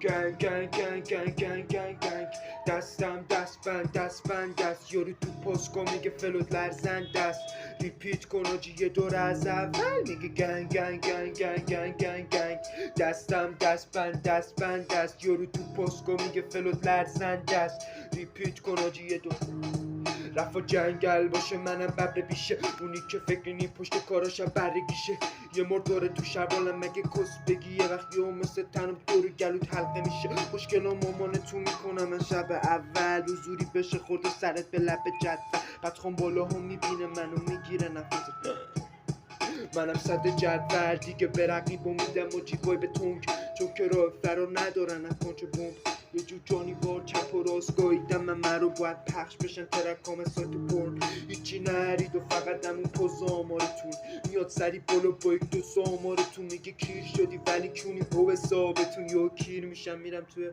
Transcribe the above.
گنگ گنگ گنگ گنگ گنگ گنگ گنگ دستم دست یارو تو پاسکو میگه فلوت لرزنده است. ریپیت کن آجی یه دور از اول میگه گنگ گنگ گنگ گنگ گنگ گنگ گنگ دستم دست است. یارو تو پاسکو میگه فلوت لرزنده است. ریپیت کن آجی یه دور رفا جنگل باشه منم ببر بیشه اونی که فکر نی پشت کاراشم برگیشه. یه مر داره تو شربالم مگه کس بگی یه وقت یهو مثل تنم دور گلوت حلقه میشه. خوشگلا مامانتون میکنم من شب اول حضوری بشه خورده سرت به لب جدول. بعد خون بالا هم میبینه منو میگیره نفس منم صد جدول دیگه به رقیب میدم و جیبای به تونک چون که راه فرار ندارن از کنچ بوم. یه جو جانیوار چپ و راست گاییدم من مرو باید پخش بشن ترکام سایت پرن. هیچی نرید و فقط همون پوز آمارتون میاد سری بالا با یک دو سامارتون میگه کیر شدی ولی کونی با حسابتون یا کیر میشم میرم توی